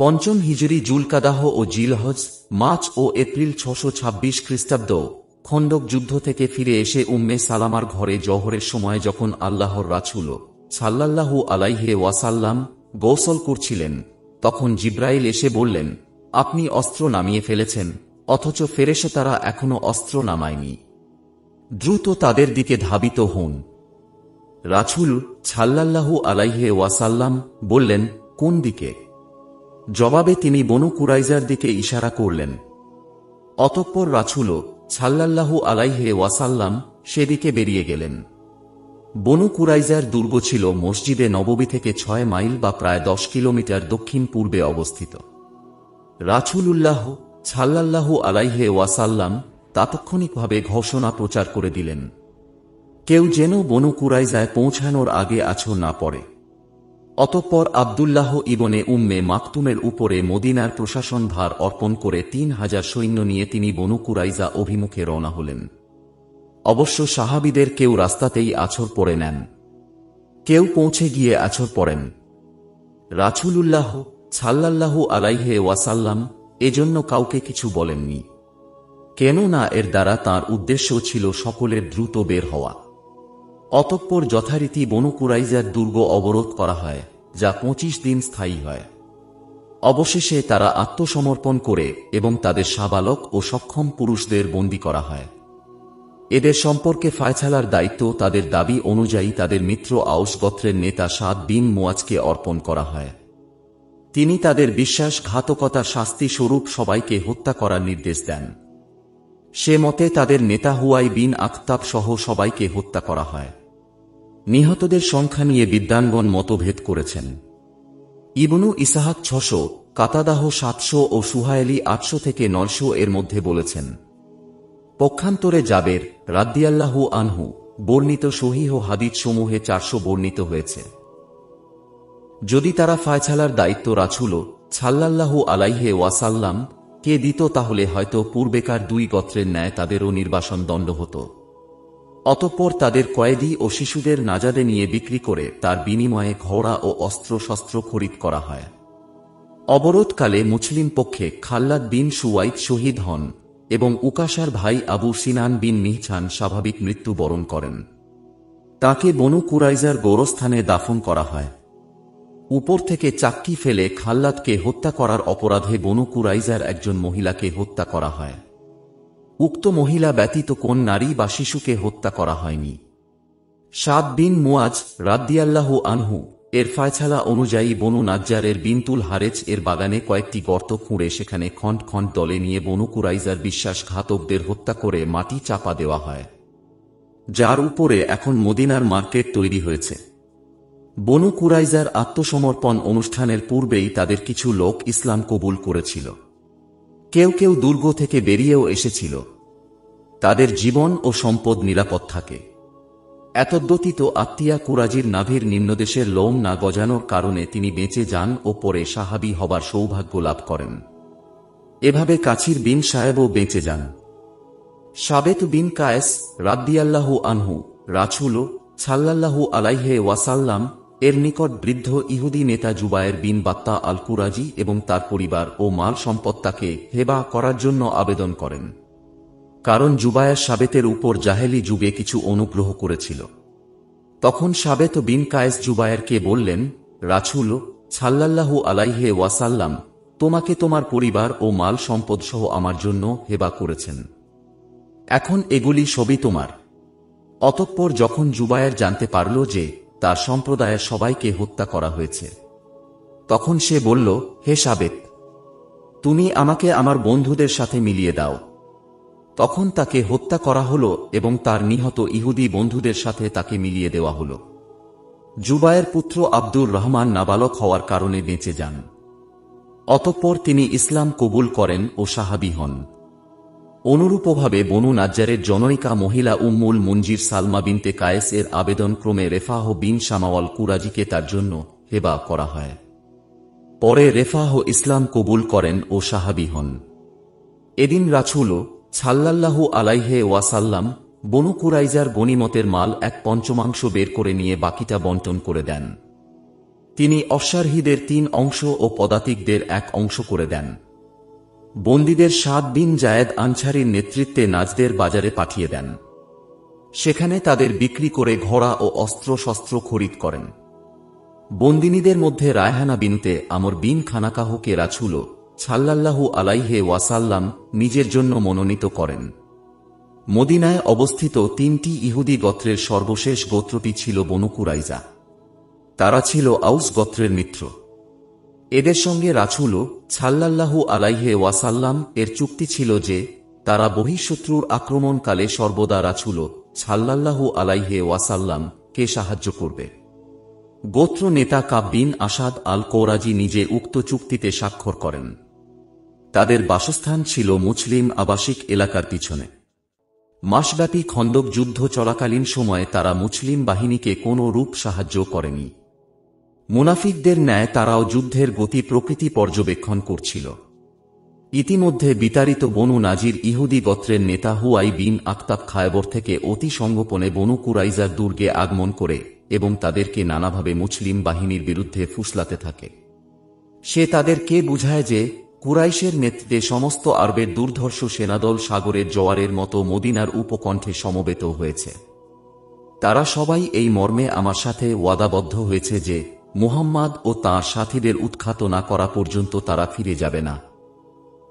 পঞ্চম হিজরি জুলকাদাহ ও জিলহজ মার্চ ও এপ্রিল 626 খ্রিস্টাব্দ খন্দক যুদ্ধ থেকে ফিরে এসে উম্মে সালামার ঘরে জহরের সময় যখন আল্লাহর রাসূল সাল্লাল্লাহু আলাইহি ওয়াসাল্লাম গোসল করছিলেন, তখন জিব্রাইল এসে বললেন, আপনি অস্ত্র নামিয়ে ফেলেছেন, অথচ ফেরেশতারা এখনো অস্ত্র নামায়নি। দ্রুত তাদের দিকে ধাবিত হন। রাসূল সাল্লাল্লাহু আলাইহি ওয়াসাল্লাম বললেন, কোন দিকে? জবাবে তিনি বনু কুরাইজার দিকে ইশারা করলেন। অতঃপর রাসূল সাল্লাল্লাহু আলাইহি ওয়াসাল্লাম সেদিকে বেরিয়ে গেলেন। বনু কুরাইজার দুর্গ ছিল মসজিদে নববী থেকে 6 মাইল বা প্রায় 10 কিলোমিটার দক্ষিণ পূর্বে অবস্থিত। রাসূলুল্লাহ সাল্লাল্লাহু আলাইহি ওয়াসাল্লাম তাৎক্ষণিকভাবে ঘোষণা প্রচার করে দিলেন, কেউ যেন বনু কুরাইজায় পৌঁছানোর আগে আছর না পড়ে। অতঃপর আব্দুল্লাহ ইবনে উম্মে মাকতুমের উপরে মদিনার প্রশাসন ভার অর্পণ করে 3000 সৈন্য নিয়ে তিনি বনু কুরাইজা অভিমুখে রওনা হলেন। অবশ্য সাহাবীদের কেউ রাস্তাতেই আছর পড়ে নেন, কেউ পৌঁছে গিয়ে আছর পড়েন। রাসূলুল্লাহ সাল্লাল্লাহু আলাইহি ওয়াসাল্লাম এজন্য কাউকে কিছু বলেননি, কেননা এর দ্বারা তাঁর উদ্দেশ্য ছিল সকলের দ্রুত বের হওয়া। অতঃপর যথারীতি বনু কুরাইজার দুর্গ অবরোধ করা হয়, যা 25 দিন স্থায়ী হয়। অবশেষে তারা আত্মসমর্পণ করে এবং তাদের সাবালক ও সক্ষম পুরুষদের বন্দী করা হয়। এদের সম্পর্কে ফায়সালার দায়িত্ব তাদের দাবি অনুযায়ী তাদের মিত্র আউস গোত্রের নেতা সাদ বিন মুয়াজকে অর্পণ করা হয়। তিনি তাদের বিশ্বাসঘাতকতার শাস্তি স্বরূপ সবাইকে হত্যা করার নির্দেশ দেন। সে মতে তাদের নেতা হুয়াই বিন আখতাব সহ সবাইকে হত্যা করা হয়। নিহতদের সংখ্যা নিয়ে বিদ্বানগণ মতভেদ করেছেন। ইবনু ইসহাক 600, কাতাদাহ 700 ও সুহাইলি 800 থেকে 900 এর মধ্যে বলেছেন। পক্ষান্তরে জাবের রাদিয়াল্লাহু আনহু বর্ণিত সহিহ হাদিস সমূহে 400 বর্ণিত হয়েছে। যদি তারা ফায়সালার দায়িত্ব রাসূল সাল্লাল্লাহু আলাইহি ওয়াসাল্লাম কে দিত, তাহলে হয়তো পূর্বেকার 2 গোত্রের ন্যায় তাদেরও নির্বাসন দণ্ড হতো। অতঃপর তাদের কয়েদি ও শিশুদের নাজাদে নিয়ে বিক্রি করে তার বিনিময়ে ঘোড়া ও অস্ত্রশস্ত্র খরিদ করা হয়। অবরোধকালে মুসলিম পক্ষে খাল্লাদ বিন সুওয়াইদ শহীদ হন এবং উকাশার ভাই আবু সিনান বিন মিহছান স্বাভাবিক মৃত্যু বরণ করেন। তাকে বনু কুরাইজার গোরস্থানে দাফন করা হয়। উপর থেকে চাক্কি ফেলে খাল্লাদকে হত্যা করার অপরাধে বনু কুরাইজার একজন মহিলাকে হত্যা করা হয়। উক্ত মহিলা ব্যতীত কোন নারী বা শিশুকে হত্যা করা হয়নি। সাদ বিন মুয়াজ রাদিয়াল্লাহু আনহু এর ফায়সালা অনুযায়ী বনু নাজ্জারের বিনতুল হারেজ এর বাগানে কয়েকটি গর্ত খুঁড়ে সেখানে খণ্ড খণ্ড দলে নিয়ে বনু কুরাইজার বিশ্বাসঘাতকদের হত্যা করে মাটি চাপা দেওয়া হয়, যার উপরে এখন মদিনার মার্কেট তৈরি হয়েছে। বনু কুরাইজার আত্মসমর্পণ অনুষ্ঠানের পূর্বেই তাদের কিছু লোক ইসলাম কবুল করেছিল। কেউ কেউ দুর্গ থেকে বেরিয়েও এসেছিল। তাদের জীবন ও সম্পদ নিরাপদ থাকে। এতদ্ব্যতীত আত্মীয়া কুরাজির নাভির নিম্নদেশের লোম না গজানোর কারণে তিনি বেঁচে যান ও পরে সাহাবী হবার সৌভাগ্য লাভ করেন। এভাবে কাছির বিন সাহেবও বেঁচে যান। সাবেত বিন কায়েস রাদিয়াল্লাহু আনহু রাসূল সাল্লাল্লাহু আলাইহি ওয়াসাল্লাম এর নিকট বৃদ্ধ ইহুদি নেতা জুবায়ের বিন বাত্তা আল কুরাজি এবং তার পরিবার ও মাল সম্পদ তাকে হেবা করার জন্য আবেদন করেন, কারণ জুবায়ের সাবেতের উপর জাহেলি যুগে কিছু অনুগ্রহ করেছিল। তখন সাবেত বিন কায়েস জুবায়েরকে বললেন, রাসূল সাল্লাল্লাহু আলাইহি ওয়াসাল্লাম তোমাকে তোমার পরিবার ও মাল সম্পদ সহ আমার জন্য হেবা করেছেন, এখন এগুলি সবই তোমার। অতঃপর যখন জুবায়ের জানতে পারল যে তার সম্প্রদায়ের সবাইকে হত্যা করা হয়েছে, তখন সে বলল, হে সাবেত, তুমি আমাকে আমার বন্ধুদের সাথে মিলিয়ে দাও। তখন তাকে হত্যা করা হল এবং তার নিহত ইহুদি বন্ধুদের সাথে তাকে মিলিয়ে দেওয়া হল। জুবায়ের পুত্র আব্দুর রহমান নাবালক হওয়ার কারণে বেঁচে যান। অতঃপর তিনি ইসলাম কবুল করেন ও সাহাবী হন। অনুরূপভাবে বনু নাজ্জারের জনৈকা মহিলা উম্মুল মুনজির সালমা বিনতে কায়েস এর আবেদন ক্রমে রেফাহ বিন শামাওয়াল কুরাজিকে তার জন্য হেবা করা হয়। পরে রেফাহ ইসলাম কবুল করেন ও সাহাবী হন। এদিন রাসূল সাল্লাল্লাহু আলাইহি ওয়াসাল্লাম বনু কুরাইজার গনিমতের মাল 1/5 বের করে নিয়ে বাকিটা বন্টন করে দেন। তিনি অশ্বারোহীদের 3 অংশ ও পদাতিকদের 1 অংশ করে দেন। বন্দীদের সাদ বিন জায়েদ আনসারীর নেতৃত্বে নাজদের বাজারে পাঠিয়ে দেন। সেখানে তাদের বিক্রি করে ঘোড়া ও অস্ত্রশস্ত্র খরিদ করেন। বন্দিনীদের মধ্যে রায়হানা বিনতে আমর বিন খানাকাহকে রাসূল সাল্লাল্লাহু আলাইহি ওয়াসাল্লাম নিজের জন্য মনোনীত করেন। মদিনায় অবস্থিত 3টি ইহুদি গোত্রের সর্বশেষ গোত্রটি ছিল বনু কুরাইজা। তারা ছিল আউস গোত্রের মিত্র। এদের সঙ্গে রাসূল সাল্লাল্লাহু আলাইহি ওয়াসাল্লাম এর চুক্তি ছিল যে তারা বহিঃশত্রুর আক্রমণকালে সর্বদা রাসূল সাল্লাল্লাহু আলাইহি ওয়াসাল্লাম কে সাহায্য করবে। গোত্র নেতা কাব বিন আসাদ আল কৌরাজি নিজে উক্ত চুক্তিতে স্বাক্ষর করেন। তাদের বাসস্থান ছিল মুসলিম আবাসিক এলাকার পিছনে। মাসব্যাপী খন্দক যুদ্ধ চলাকালীন সময়ে তারা মুসলিম বাহিনীকে কোনো রূপ সাহায্য করেনি। মুনাফিকদের ন্যায় তারাও যুদ্ধের গতি প্রকৃতি পর্যবেক্ষণ করছিল। ইতিমধ্যে বিতাড়িত বনু নাজির ইহুদি গোত্রের নেতা হুয়াই বিন আখতাব খায়বর থেকে অতি সংগোপনে বনু কুরাইজার দুর্গে আগমন করে এবং তাদেরকে নানাভাবে মুসলিম বাহিনীর বিরুদ্ধে ফুসলাতে থাকে। সে তাদেরকে বুঝায় যে কুরাইশের নেতৃত্বে সমস্ত আরবের দুর্ধর্ষ সেনাদল সাগরের জোয়ারের মতো মদিনার উপকণ্ঠে সমবেত হয়েছে। তারা সবাই এই মর্মে আমার সাথে ওয়াদাবদ্ধ হয়েছে যে মুহাম্মদ ও তাঁর সাথীদের উৎখাত না করা পর্যন্ত তারা ফিরে যাবে না।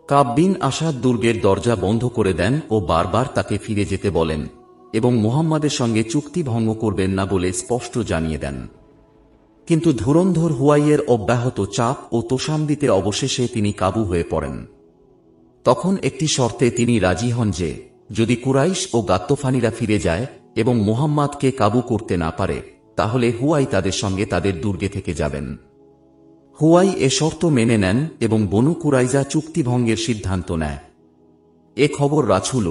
কাব বিন আসাদ দুর্গের দরজা বন্ধ করে দেন ও বারবার তাকে ফিরে যেতে বলেন এবং মুহাম্মাদের সঙ্গে চুক্তি ভঙ্গ করবেন না বলে স্পষ্ট জানিয়ে দেন। কিন্তু ধুরন্ধর হুয়াইয়ের অব্যাহত চাপ ও তোষামদিতে অবশেষে তিনি কাবু হয়ে পড়েন। তখন একটি শর্তে তিনি রাজি হন যে যদি কুরাইশ ও গাত্তফানিরা ফিরে যায় এবং মুহাম্মাদকে কাবু করতে না পারে তাহলে হুয়াই তাদের সঙ্গে তাদের দুর্গে থেকে যাবেন। হুয়াই এ শর্ত মেনে নেন এবং বনু কুরাইজা চুক্তিভঙ্গের সিদ্ধান্ত নেয়। এ খবর রাসূল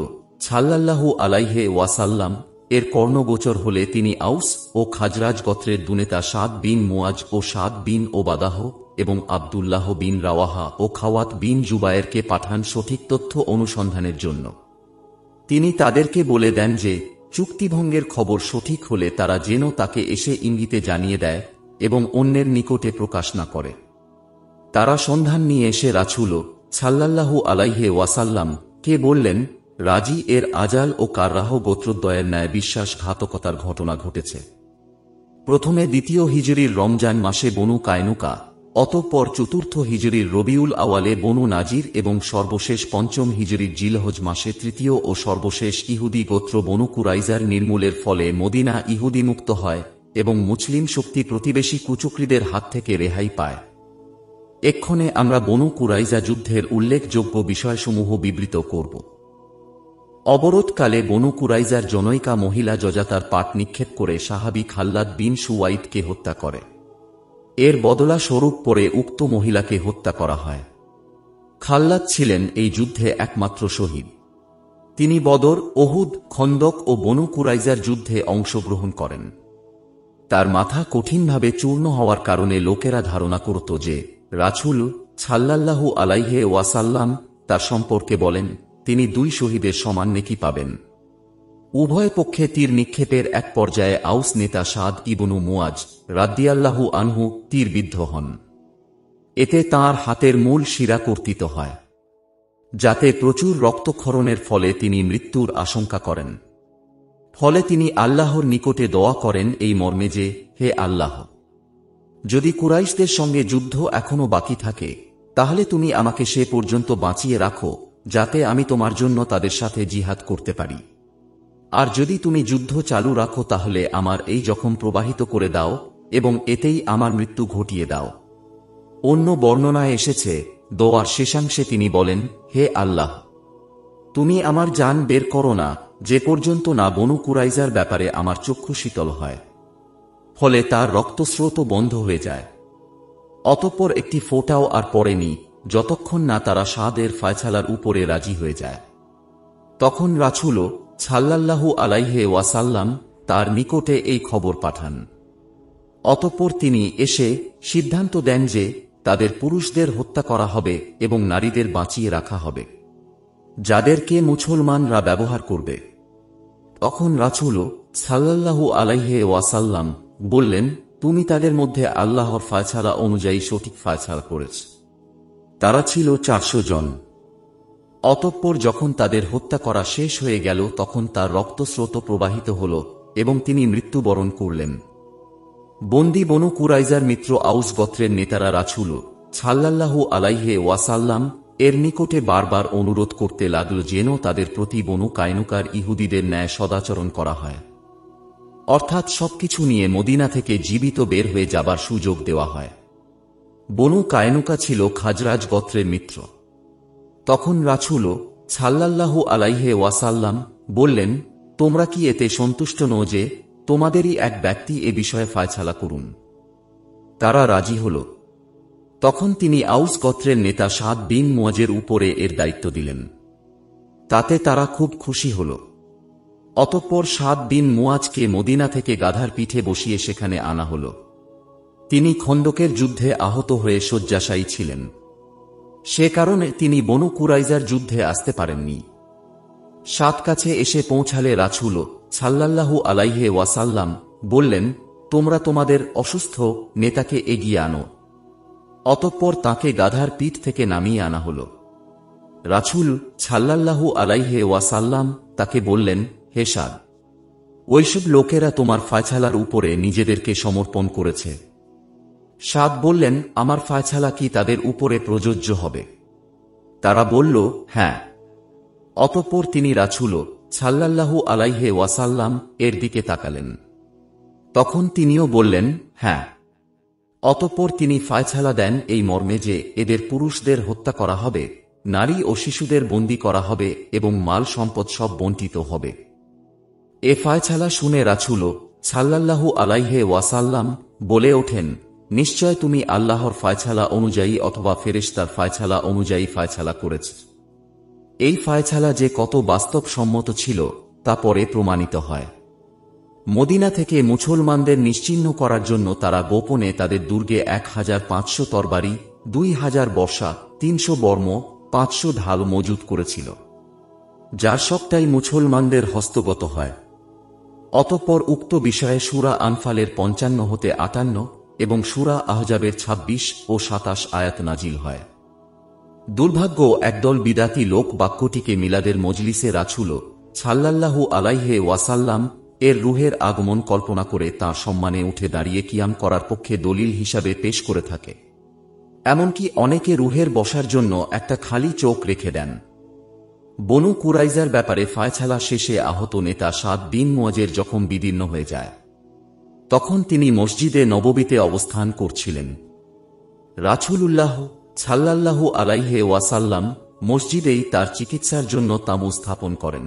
সাল্লাল্লাহু আলাইহি ওয়াসাল্লাম এর কর্ণগোচর হলে তিনি আউস ও খাজরাজ গোত্রের দুনেতা সাদ বিন মুয়াজ ও সাদ বিন ওবাদাহ এবং আব্দুল্লাহ বিন রাওয়াহা ও খাওয়াত বিন জুবায়েরকে পাঠান সঠিক তথ্য অনুসন্ধানের জন্য। তিনি তাদেরকে বলে দেন যে চুক্তিভঙ্গের খবর সঠিক হলে তারা যেন তাকে এসে ইঙ্গিতে জানিয়ে দেয় এবং অন্যের নিকটে প্রকাশ না করে। তারা সন্ধান নিয়ে এসে রাসূল সাল্লাল্লাহু আলাইহি ওয়াসাল্লাম কে বললেন, রাজি এর আজাল ও কাররাহ গোত্রদ্বয়ের ন্যায় বিশ্বাসঘাতকতার ঘটনা ঘটেছে। প্রথমে 2য় হিজরির রমজান মাসে বনু কায়নুকা, অতঃপর 4র্থ হিজরির রবিউল আওয়ালে বনু নাজির এবং সর্বশেষ 5ম হিজরির জিলহজ মাসে 3য় ও সর্বশেষ ইহুদি গোত্র বনু কুরাইজার নির্মূলের ফলে মদিনা ইহুদি মুক্ত হয় এবং মুসলিম শক্তি প্রতিবেশী কুচক্রীদের হাত থেকে রেহাই পায়। এক্ষণে আমরা বনু কুরাইজা যুদ্ধের উল্লেখযোগ্য বিষয়সমূহ বিবৃত করব। অবরোধকালে বনু কুরাইজার জনৈকা মহিলা যজাতার পাট নিক্ষেপ করে সাহাবী খাল্লাদ বিন সুওয়াইদকে হত্যা করে। এর বদলা স্বরূপ পরে উক্ত মহিলাকে হত্যা করা হয়। খাল্লাদ ছিলেন এই যুদ্ধে একমাত্র শহীদ। তিনি বদর, ওহুদ, খন্দক ও বনু কুরাইজার যুদ্ধে অংশগ্রহণ করেন। তার মাথা কঠিনভাবে চূর্ণ হওয়ার কারণে লোকেরা ধারণা করত যে রাসূল সাল্লাল্লাহু আলাইহি ওয়াসাল্লাম তার সম্পর্কে বলেন তিনি 2 শহীদের সমান নেকি পাবেন। উভয় পক্ষে তীর নিক্ষেপের এক পর্যায়ে আউস নেতা সাদ ইবনু মুয়াজ রাদিয়াল্লাহু আনহু তীরবিদ্ধ হন। এতে তাঁর হাতের মূল শিরা কর্তিত হয়, যাতে প্রচুর রক্তক্ষরণের ফলে তিনি মৃত্যুর আশঙ্কা করেন। ফলে তিনি আল্লাহর নিকটে দোয়া করেন এই মর্মে যে, হে আল্লাহ, যদি কুরাইশদের সঙ্গে যুদ্ধ এখনো বাকি থাকে তাহলে তুমি আমাকে সে পর্যন্ত বাঁচিয়ে রাখো যাতে আমি তোমার জন্য তাদের সাথে জিহাদ করতে পারি। আর যদি তুমি যুদ্ধ চালু রাখো তাহলে আমার এই জখম প্রবাহিত করে দাও এবং এতেই আমার মৃত্যু ঘটিয়ে দাও। অন্য বর্ণনায় এসেছে দোয়ার শেষাংশে তিনি বলেন, হে আল্লাহ, তুমি আমার জান বের করো না যে পর্যন্ত না বনু কুরাইজার ব্যাপারে আমার চক্ষু শীতল হয়। ফলে তার রক্তস্রোত বন্ধ হয়ে যায়। অতঃপর একটি ফোঁটাও আর পড়েনি যতক্ষণ না তারা সাদের ফয়সালার উপরে রাজি হয়ে যায়। তখন রাসূল সাল্লাল্লাহু আলাইহি ওয়াসাল্লাম তার নিকটে এই খবর পাঠান। অতঃপর তিনি এসে সিদ্ধান্ত দেন যে তাদের পুরুষদের হত্যা করা হবে এবং নারীদের বাঁচিয়ে রাখা হবে, যাদেরকে মুসলমানরা ব্যবহার করবে। তখন রাসূল সাল্লাল্লাহু আলাইহি ওয়াসাল্লাম বললেন, তুমি তাদের মধ্যে আল্লাহর ফায়সালা অনুযায়ী সঠিক ফায়সালা করেছ। তারা ছিল 400 জন। অতঃপর যখন তাদের হত্যা করা শেষ হয়ে গেল তখন তার রক্তস্রোত প্রবাহিত হল এবং তিনি মৃত্যুবরণ করলেন। বন্দী বনু কুরাইজার মিত্র আউস গোত্রের নেতারা রাসূল সাল্লাল্লাহু আলাইহি ওয়াসাল্লাম এর নিকটে বারবার অনুরোধ করতে লাগল যেন তাদের প্রতি বনু কায়নুকার ইহুদিদের ন্যায় সদাচরণ করা হয়, অর্থাৎ সবকিছু নিয়ে মদিনা থেকে জীবিত বের হয়ে যাবার সুযোগ দেওয়া হয়। বনু কায়নুকা ছিল খাজরাজ গোত্রের মিত্র। তখন রাসূল সাল্লাল্লাহু আলাইহি ওয়াসাল্লাম বললেন, তোমরা কি এতে সন্তুষ্ট নও যে তোমাদেরই এক ব্যক্তি এ বিষয়ে ফায়সালা করুন? তারা রাজি হল। তখন তিনি আউস গোত্রের নেতা সাদ বিন মুয়াজের উপরে এর দায়িত্ব দিলেন। তাতে তারা খুব খুশি হল। অতঃপর সাদ বিন মুয়াজকে মদিনা থেকে গাধার পিঠে বসিয়ে সেখানে আনা হল। তিনি খন্দকের যুদ্ধে আহত হয়ে শয্যাশায়ী ছিলেন। সে কারণে তিনি বনু কুরাইজার যুদ্ধে আসতে পারেননি। সাদ কাছে এসে পৌঁছালে রাসূল সাল্লাল্লাহু আলাইহি ওয়াসাল্লাম বললেন, তোমরা তোমাদের অসুস্থ নেতাকে এগিয়ে আনো। অতঃপর তাকে গাধার পিঠ থেকে নামিয়ে আনা হল। রাসূল সাল্লাল্লাহু আলাইহি ওয়াসাল্লাম তাকে বললেন, হে সাদ, ওইসব লোকেরা তোমার ফায়সালার উপরে নিজেদেরকে সমর্পণ করেছে। সাদ বললেন, আমার ফায়সালা কি তাদের উপরে প্রযোজ্য হবে? তারা বলল, হ্যাঁ। অতঃপর তিনি রাসূল সাল্লাল্লাহু আলাইহি ওয়াসাল্লাম এর দিকে তাকালেন। তখন তিনিও বললেন, হ্যাঁ। অতঃপর তিনি ফায়সালা দেন এই মর্মে যে এদের পুরুষদের হত্যা করা হবে, নারী ও শিশুদের বন্দী করা হবে এবং মাল সম্পদ সব বণ্টিত হবে। এ ফায়সালা শুনে রাসূল সাল্লাল্লাহু আলাইহি ওয়াসাল্লাম বলে ওঠেন, নিশ্চয় তুমি আল্লাহর ফায়সালা অনুযায়ী অথবা ফেরেশতার ফায়সালা অনুযায়ী ফায়সালা করেছ। এই ফায়সালা যে কত বাস্তবসম্মত ছিল তা পরে প্রমাণিত হয়। মদিনা থেকে মুসলমানদের নিশ্চিহ্ন করার জন্য তারা গোপনে তাদের দুর্গে 1500 তরবারি, 2000 বর্শা, 300 বর্ম, 500 ঢাল মজুত করেছিল, যার সবটাই মুসলমানদের হস্তগত হয়। অতঃপর উক্ত বিষয়ে সূরা আনফালের 55 হতে 58 এবং সূরা আহজাবের 26 ও 27 আয়াত নাজিল হয়। দুর্ভাগ্য একদল বিদাতি লোক বাক্যটিকে মিলাদের মজলিসে রাসূল সাল্লাল্লাহু আলাইহি ওয়াসাল্লাম এর রূহের আগমন কল্পনা করে তাঁর সম্মানে উঠে দাঁড়িয়ে কিয়াম করার পক্ষে দলিল হিসাবে পেশ করে থাকে। এমনকি অনেকে রূহের বসার জন্য একটা খালি চোখ রেখে দেন। বনু কুরাইজার ব্যাপারে ফায়সালা শেষে আহত নেতা সাদ বিন মুয়াজের যখন বিদীর্ণ হয়ে যায়, তখন তিনি মসজিদে নববীতে অবস্থান করছিলেন। রাসূলুল্লাহ সাল্লাল্লাহু আলাইহি ওয়াসাল্লাম মসজিদেই তার চিকিৎসার জন্য তাঁবু স্থাপন করেন।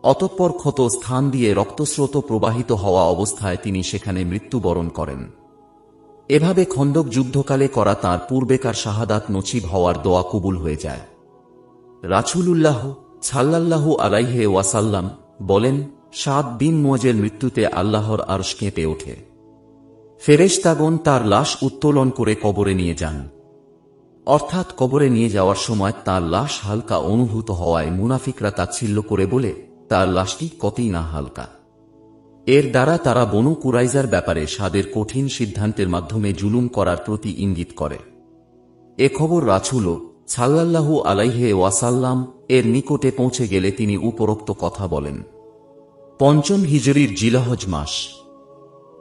অতঃপর ক্ষত স্থান দিয়ে রক্তস্রোত প্রবাহিত হওয়া অবস্থায় তিনি সেখানে মৃত্যুবরণ করেন। এভাবে খন্দক যুদ্ধকালে করা তাঁর পূর্বেকার শাহাদাত নসিব হওয়ার দোয়া কবুল হয়ে যায়। রাসূলুল্লাহ সাল্লাল্লাহু আলাইহি ওয়াসাল্লাম বলেন, সাদ বিন মুয়াজের মৃত্যুতে আল্লাহর আরশ কেঁপে ওঠে। ফেরেশতাগণ তার লাশ উত্তোলন করে কবরে নিয়ে যান। অর্থাৎ কবরে নিয়ে যাওয়ার সময় তার লাশ হালকা অনুভূত হওয়ায় মুনাফিকরা তাচ্ছিল্য করে বলে, তার লাশটি কতই না হালকা। এর দ্বারা তারা বনু কুরাইজার ব্যাপারে সাদের কঠিন সিদ্ধান্তের মাধ্যমে জুলুম করার প্রতি ইঙ্গিত করে। এ খবর রাসূল সাল্লাল্লাহু আলাইহি ওয়াসাল্লাম এর নিকটে পৌঁছে গেলে তিনি উপরোক্ত কথা বলেন। পঞ্চম হিজরির জিলহজ মাস।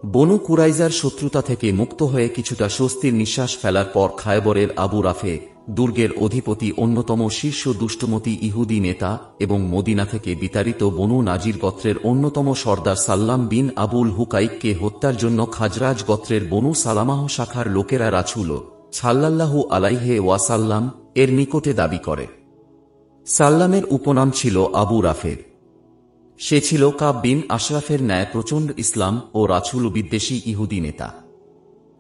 বনু কুরাইজার শত্রুতা থেকে মুক্ত হয়ে কিছুটা স্বস্তির নিঃশ্বাস ফেলার পর খায়বরের আবু রাফে দুর্গের অধিপতি অন্যতম শীর্ষ দুষ্টমতি ইহুদি নেতা এবং মদিনা থেকে বিতাড়িত বনু নাজির গোত্রের অন্যতম সর্দার সাল্লাম বিন আবুল হুকাইককে হত্যার জন্য খাজরাজ গোত্রের বনু সালামাহ শাখার লোকেরা রাসূল সাল্লাল্লাহু আলাইহি ওয়াসাল্লাম এর নিকটে দাবি করে। সাল্লামের উপনাম ছিল আবু রাফে। সে ছিল কাব বিন আশরাফের ন্যায় প্রচণ্ড ইসলাম ও রাসূল বিদ্বেষী ইহুদি নেতা।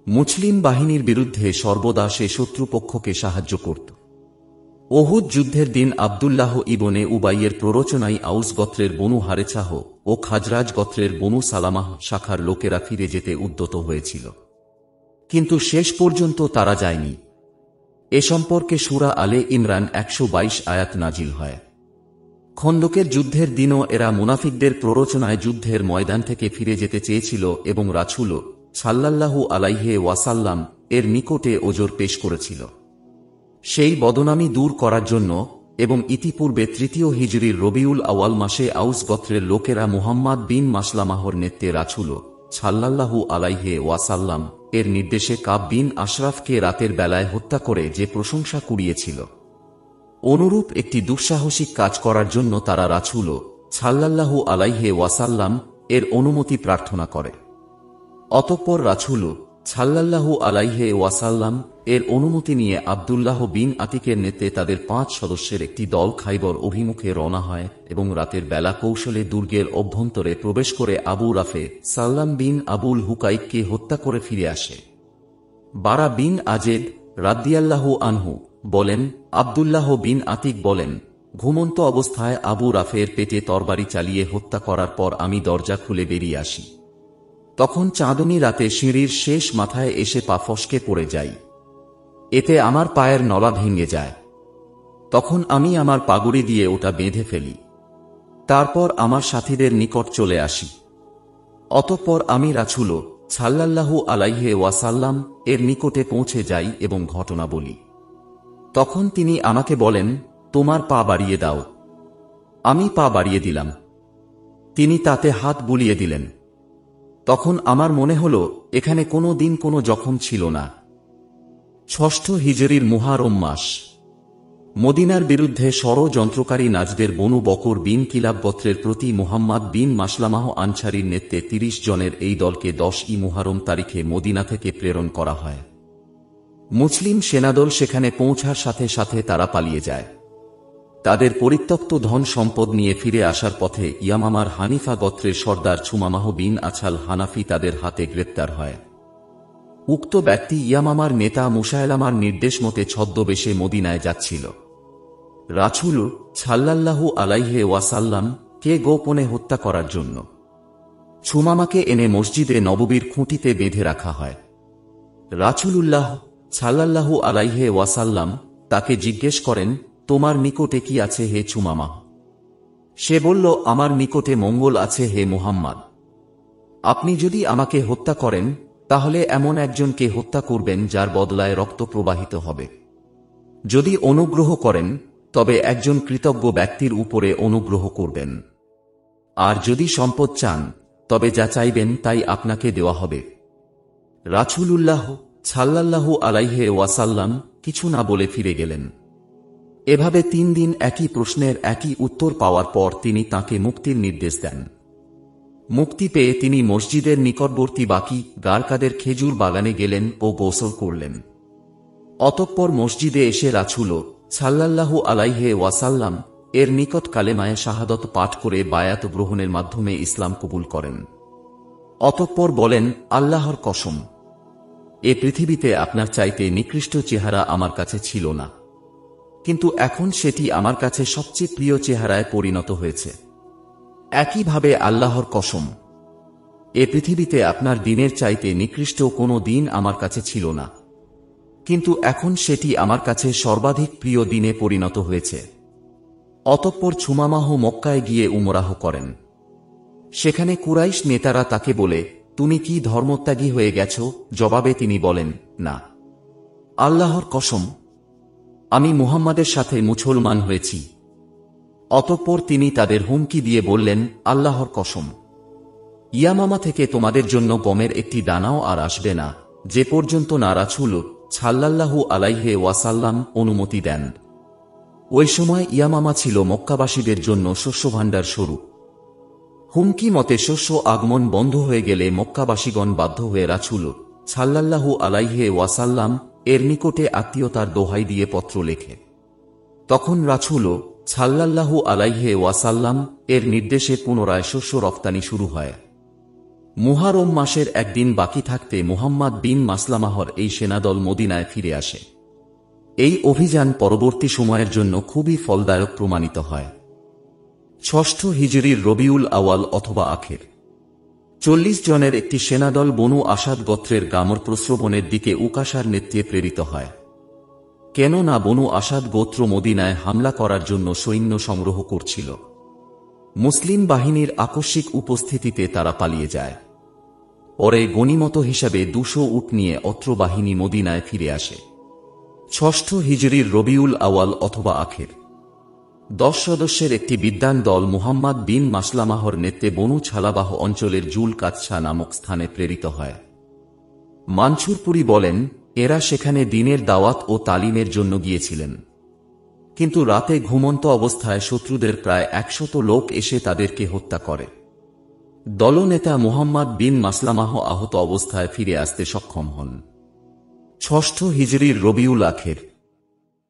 মুসলিম বাহিনীর বিরুদ্ধে সর্বদা সে শত্রুপক্ষকে সাহায্য করত। উহুদ যুদ্ধের দিন আব্দুল্লাহ ইবনে উবাইয়ের প্ররোচনায় আউস গোত্রের বনু হারেছাহ ও খাজরাজ গোত্রের বনু সালামাহ শাখার লোকেরা ফিরে যেতে উদ্যত হয়েছিল, কিন্তু শেষ পর্যন্ত তারা যায়নি। এ সম্পর্কে সূরা আলে ইমরান 122 আয়াত নাজিল হয়। খন্দকের যুদ্ধের দিনও এরা মুনাফিকদের প্ররোচনায় যুদ্ধের ময়দান থেকে ফিরে যেতে চেয়েছিল এবং রাসূল সাল্লাল্লাহু আলাইহি ওয়াসাল্লাম এর নিকটে ওজর পেশ করেছিল। সেই বদনামি দূর করার জন্য এবং ইতিপূর্বে 3য় হিজরির রবিউল আওয়াল মাসে আউস গোত্রের লোকেরা মুহাম্মদ বিন মাসলামাহর নেতৃত্বে রাসূল সাল্লাল্লাহু আলাইহি ওয়াসাল্লাম এর নির্দেশে কাব বিন আশরাফকে রাতের বেলায় হত্যা করে যে প্রশংসা কুড়িয়েছিল, অনুরূপ একটি দুঃসাহসিক কাজ করার জন্য তারা রাসূল সাল্লাল্লাহু আলাইহি ওয়াসাল্লাম এর অনুমতি প্রার্থনা করে। অতঃপর রাসূল সাল্লাল্লাহু আলাইহি ওয়াসাল্লাম এর অনুমতি নিয়ে আব্দুল্লাহ বিন আতিকের নেতৃত্বে তাদের 5 সদস্যের একটি দল খাইবর অভিমুখে রওনা হয় এবং রাতের বেলা কৌশলে দুর্গের অভ্যন্তরে প্রবেশ করে আবু রাফে সাল্লাম বিন আবুল হুকাইককে হত্যা করে ফিরে আসে। বারা বিন আজেদ রাদিয়াল্লাহু আনহু বলেন, আব্দুল্লাহ বিন আতিক বলেন, ঘুমন্ত অবস্থায় আবু রাফের পেটে তরবারি চালিয়ে হত্যা করার পর আমি দরজা খুলে বেরিয়ে আসি। তখন চাঁদনী রাতে সিঁড়ির শেষ মাথায় এসে পা ফসকে পড়ে যাই। এতে আমার পায়ের নলা ভেঙে যায়। তখন আমি আমার পাগুড়ি দিয়ে ওটা বেঁধে ফেলি। তারপর আমার সাথীদের নিকট চলে আসি। অতঃপর আমি রাসূল সাল্লাল্লাহু আলাইহি ওয়াসাল্লাম এর নিকটে পৌঁছে যাই এবং ঘটনা বলি। তখন তিনি আমাকে বলেন, তোমার পা বাড়িয়ে দাও। আমি পা বাড়িয়ে দিলাম। তিনি তাতে হাত বুলিয়ে দিলেন। তখন আমার মনে হল এখানে কোনো দিন কোনো জখম ছিল না। 6ষ্ঠ হিজরির মুহাররম মাস। মদিনার বিরুদ্ধে ষড়যন্ত্রকারী নাজদের বনু বকর বিন কিলাব গোত্রের প্রতি মুহাম্মদ বিন মাসলামাহ আনসারীর নেতৃত্বে 30 জনের এই দলকে 10ই মুহাররম তারিখে মদিনা থেকে প্রেরণ করা হয়। মুসলিম সেনাদল সেখানে পৌঁছার সাথে সাথে তারা পালিয়ে যায়। তাদের পরিত্যক্ত ধন সম্পদ নিয়ে ফিরে আসার পথে ইয়ামামার হানিফা গোত্রের সর্দার ছুমামাহ বিন আছাল হানাফি তাদের হাতে গ্রেপ্তার হয়। উক্ত ব্যক্তি ইয়ামামার নেতা মুসায়লামার নির্দেশ মতে ছদ্মবেশে মদিনায় যাচ্ছিল। রাসূল সাল্লাল্লাহু আলাইহি ওয়াসাল্লাম কে গোপনে হত্যা করার জন্য ছুমামাকে এনে মসজিদে নববীর খুঁটিতে বেঁধে রাখা হয়। রাসূলুল্লাহ সাল্লাল্লাহু আলাইহি ওয়াসাল্লাম তাকে জিজ্ঞেস করেন, তোমার নিকটে কি আছে হে ছুমামা? সে বলল, আমার নিকটে মঙ্গল আছে হে মুহাম্মদ। আপনি যদি আমাকে হত্যা করেন তাহলে এমন একজনকে হত্যা করবেন যার বদলায় রক্ত প্রবাহিত হবে। যদি অনুগ্রহ করেন তবে একজন কৃতজ্ঞ ব্যক্তির উপরে অনুগ্রহ করবেন। আর যদি সম্পদ চান তবে যা চাইবেন তাই আপনাকে দেওয়া হবে। রাসূলুল্লাহ সাল্লাল্লাহু আলাইহি ওয়াসাল্লাম কিছু না বলে ফিরে গেলেন। এভাবে 3 দিন একই প্রশ্নের একই উত্তর পাওয়ার পর তিনি তাকে মুক্তির নির্দেশ দেন। মুক্তি পেয়ে তিনি মসজিদের নিকটবর্তী বাকি গারকাদের খেজুর বাগানে গেলেন ও গোসল করলেন। অতঃপর মসজিদে এসে রাসূল সাল্লাল্লাহু আলাইহি ওয়াসাল্লাম এর নিকট কালেমায়ে শাহাদত পাঠ করে বায়াত গ্রহণের মাধ্যমে ইসলাম কবুল করেন। অতঃপর বলেন, আল্লাহর কসম, এ পৃথিবীতে আপনার চাইতে নিকৃষ্ট চেহারা আমার কাছে ছিল না, কিন্তু এখন সেটি আমার কাছে সবচেয়ে প্রিয় চেহারায় পরিণত হয়েছে। একইভাবে আল্লাহর কসম, এ পৃথিবীতে আপনার দিনের চাইতে নিকৃষ্ট কোনো দিন আমার কাছে ছিল না, কিন্তু এখন সেটি আমার কাছে সর্বাধিক প্রিয় দিনে পরিণত হয়েছে। অতঃপর ছুমামাহ মক্কায় গিয়ে উমরাহ করেন। সেখানে কুরাইশ নেতারা তাকে বলে, তুমি কি ধর্মত্যাগী হয়ে গেছ? জবাবে তিনি বলেন, না, আল্লাহর কসম, আমি মুহাম্মাদের সাথে মুসলমান হয়েছি। অতঃপর তিনি তাদের হুমকি দিয়ে বললেন, আল্লাহর কসম, ইয়ামামা থেকে তোমাদের জন্য গমের একটি দানাও আর আসবে না, যে পর্যন্ত না রাসূল সাল্লাল্লাহু আলাইহি ওয়াসাল্লাম অনুমতি দেন। ওই সময় ইয়ামামা ছিল মক্কাবাসীদের জন্য শস্যভাণ্ডার স্বরূপ। হুমকি মতে শস্য আগমন বন্ধ হয়ে গেলে মক্কাবাসীগণ বাধ্য হয়ে রাসূল সাল্লাল্লাহু আলাইহি ওয়াসাল্লাম এর নিকটে আত্মীয়তার দোহাই দিয়ে পত্র লেখে। তখন রাসূল সাল্লাল্লাহু আলাইহি ওয়াসাল্লাম এর নির্দেশে পুনরায় শস্য রফতানি শুরু হয়। মুহাররম মাসের একদিন বাকি থাকতে মুহাম্মদ বিন মাসলামাহর এই সেনাদল মদিনায় ফিরে আসে। এই অভিযান পরবর্তী সময়ের জন্য খুবই ফলদায়ক প্রমাণিত হয়। 6ষ্ঠ হিজরির রবিউল আওয়াল অথবা আখের 40 জনের একটি সেনাদল বনু আসাদ গোত্রের গামর প্রস্রবণের দিকে উকাশার নেতৃত্বে প্রেরিত হয়। কেননা বনু আসাদ গোত্র মদিনায় হামলা করার জন্য সৈন্য সংগ্রহ করছিল। মুসলিম বাহিনীর আকস্মিক উপস্থিতিতে তারা পালিয়ে যায়। পরে গনিমত হিসাবে 200 উট নিয়ে অত্র বাহিনী মদিনায় ফিরে আসে। 6ষ্ঠ হিজরির রবিউল আওয়াল অথবা আখের 10 সদস্যের একটি বিদ্বান দল মুহাম্মদ বিন মাসলামাহর নেতৃত্বে বনু ছালাবাহ অঞ্চলের জুল কাদসা নামক স্থানে প্রেরিত হয়। মানছুরপুরি বলেন, এরা সেখানে দ্বীনের দাওয়াত ও তালিমের জন্য গিয়েছিলেন, কিন্তু রাতে ঘুমন্ত অবস্থায় শত্রুদের প্রায় 100 লোক এসে তাদেরকে হত্যা করে। দলনেতা মুহাম্মদ বিন মাসলামাহ আহত অবস্থায় ফিরে আসতে সক্ষম হন। 6ষ্ঠ হিজরির রবিউল আখের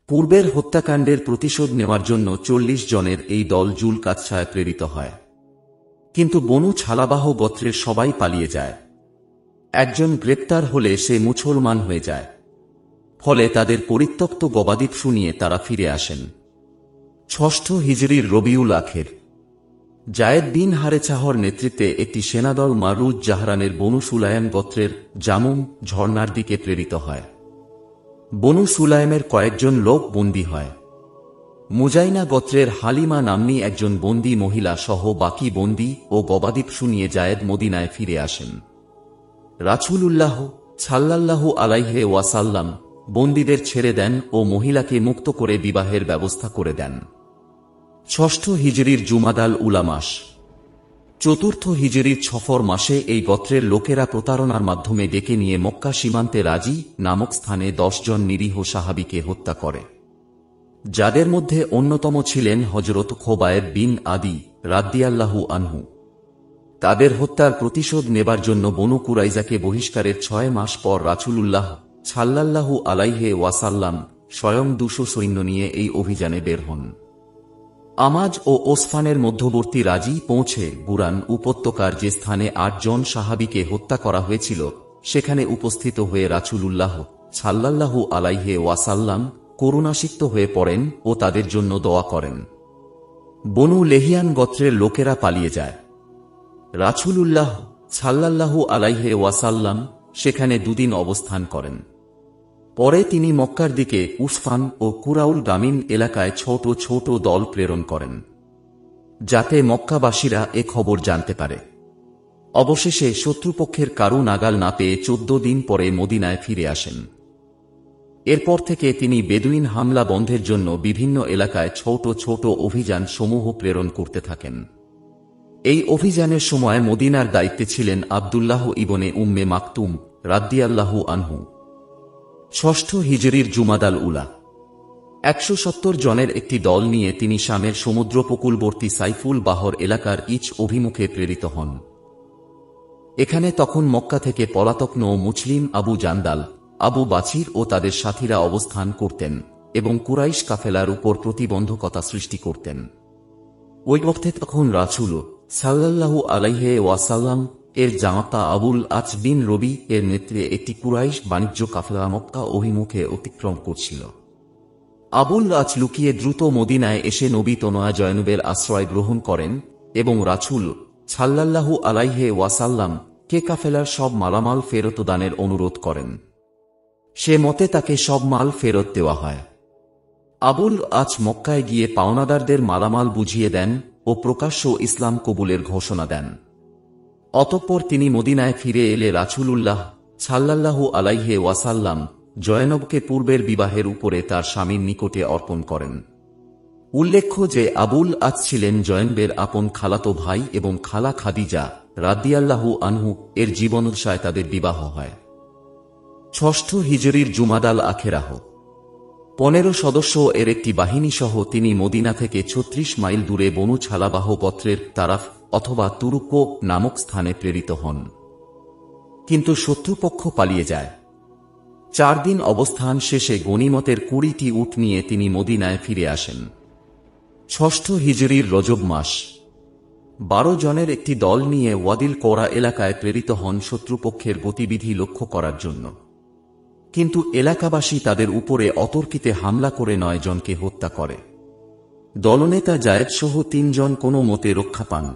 পূর্বের হত্যাকাণ্ডের প্রতিশোধ নেওয়ার জন্য 40 জনের এই দল জুল কাদসায় প্রেরিত হয়, কিন্তু বনু ছালাবাহ গোত্রের সবাই পালিয়ে যায়। একজন গ্রেপ্তার হলে সে মুসলমান হয়ে যায়, ফলে তাদের পরিত্যক্ত গবাদি পশু নিয়ে তারা ফিরে আসেন। 6ষ্ঠ হিজরির রবিউল আখের জায়েদ বিন হারেছাহর নেতৃত্বে একটি সেনাদল মারুজ জাহরানের বনু সুলাইম গোত্রের জামুম ঝর্ণার দিকে প্রেরিত হয়। বনু সুলাইমের কয়েকজন লোক বন্দী হয়। মুজাইনা গোত্রের হালিমা নাম্নী একজন বন্দী মহিলা সহ বাকি বন্দী ও গবাদি পশু নিয়ে জায়েদ মদিনায় ফিরে আসেন। রাসূলুল্লাহ সাল্লাল্লাহু আলাইহি ওয়াসাল্লাম বন্দীদের ছেড়ে দেন ও মহিলাকে মুক্ত করে বিবাহের ব্যবস্থা করে দেন। 6ষ্ঠ হিজরির জুমাদাল উলা মাস 4র্থ হিজরির ছফর মাসে এই গোত্রের লোকেরা প্রতারণার মাধ্যমে ডেকে নিয়ে মক্কা সীমান্তে রাজি নামক স্থানে 10 জন নিরীহ সাহাবীকে হত্যা করে, যাদের মধ্যে অন্যতম ছিলেন হযরত খোবায়েব বিন আদি রাদিয়াল্লাহু আনহু। তাদের হত্যার প্রতিশোধ নেবার জন্য বনু কুরাইজাকে বহিষ্কারের 6 মাস পর রাসূলুল্লাহ সাল্লাল্লাহু আলাইহি ওয়াসাল্লাম স্বয়ং 200 সৈন্য নিয়ে এই অভিযানে বের হন। আমাজ ও ওসফানের মধ্যবর্তী রাজি পৌঁছে বুরান উপত্যকার যে স্থানে 8 জন সাহাবীকে হত্যা করা হয়েছিল সেখানে উপস্থিত হয়ে রাসূলুল্লাহ সাল্লাল্লাহু আলাইহি ওয়াসাল্লাম করুণাসিক্ত হয়ে পড়েন ও তাদের জন্য দোয়া করেন। বনু লেহিয়ান গোত্রের লোকেরা পালিয়ে যায়। রাসূলুল্লাহ সাল্লাল্লাহু আলাইহি ওয়াসাল্লাম সেখানে 2 দিন অবস্থান করেন। পরে তিনি মক্কার দিকে উসফান ও কুরাউল গামিন এলাকায় ছোট ছোট দল প্রেরণ করেন, যাতে মক্কাবাসীরা এ খবর জানতে পারে। অবশেষে শত্রুপক্ষের কারু নাগাল না পেয়ে 14 দিন পরে মদিনায় ফিরে আসেন। এরপর থেকে তিনি বেদুইন হামলা বন্ধের জন্য বিভিন্ন এলাকায় ছোট ছোট অভিযান সমূহ প্রেরণ করতে থাকেন। এই অভিযানের সময় মদিনার দায়িত্বে ছিলেন আব্দুল্লাহ ইবনে উম্মে মাকতুম রাদিয়াল্লাহু আনহু। 6ষ্ঠ হিজরির জুমাদাল উলা 170 জনের একটি দল নিয়ে তিনি শামের সমুদ্রোপকূলবর্তী সাইফুল বাহর এলাকার ইচ অভিমুখে প্রেরিত হন। এখানে তখন মক্কা থেকে পলাতক নৌ মুসলিম আবু জান্দাল, আবু বাছির ও তাদের সাথীরা অবস্থান করতেন এবং কুরাইশ কাফেলার উপর প্রতিবন্ধকতা সৃষ্টি করতেন। ওই অর্থে তখন রাসূল সাল্লাল্লাহু আলাইহি ওয়াসাল্লাম এর জামাতা আবুল আচ বিন রবি এর নেতৃত্বে একটি কুরাইশ বাণিজ্য কাফেলা মক্কা অভিমুখে অতিক্রম করছিল। আবুল আচ লুকিয়ে দ্রুত মদিনায় এসে নবী তনয়া জয়নবের আশ্রয় গ্রহণ করেন এবং রাসূল সাল্লাল্লাহু আলাইহি ওয়াসাল্লাম কে কাফেলার সব মালামাল ফেরত দানের অনুরোধ করেন। সে মতে তাকে সব মাল ফেরত দেওয়া হয়। আবুল আচ মক্কায় গিয়ে পাওনাদারদের মালামাল বুঝিয়ে দেন ও প্রকাশ্য ইসলাম কবুলের ঘোষণা দেন। অতঃপর তিনি মদিনায় ফিরে এলে রাসূলুল্লাহ সাল্লাল্লাহু আলাইহি ওয়াসাল্লাম জয়নবকে পূর্বের বিবাহের উপরে তার স্বামীর নিকটে অর্পণ করেন। উল্লেখ্য যে আবুল আচ ছিলেন জয়নবের আপন খালাতো ভাই এবং খালা খাদিজা রাদিয়াল্লাহু আনহু এর জীবনোৎসায় তাদের বিবাহ হয়। 6ষ্ঠ হিজরির জুমাদাল আখেরাহ 15 সদস্য এর একটি বাহিনী সহ তিনি মদিনা থেকে 36 মাইল দূরে বনু ছালাবাহ গোত্রের তারাফ অথবা তুরুক্কো নামক স্থানে প্রেরিত হন, কিন্তু শত্রুপক্ষ পালিয়ে যায়। 4 দিন অবস্থান শেষে গনিমতের 20টি উট নিয়ে তিনি মদিনায় ফিরে আসেন। 6ষ্ঠ হিজরির রজব মাস 12 জনের একটি দল নিয়ে ওয়াদিল কোরা এলাকায় প্রেরিত হন শত্রুপক্ষের গতিবিধি লক্ষ্য করার জন্য, কিন্তু এলাকাবাসী তাদের উপরে অতর্কিতে হামলা করে 9 জনকে হত্যা করে। দলনেতা জায়েদ সহ 3 জন কোনো মতে রক্ষা পান।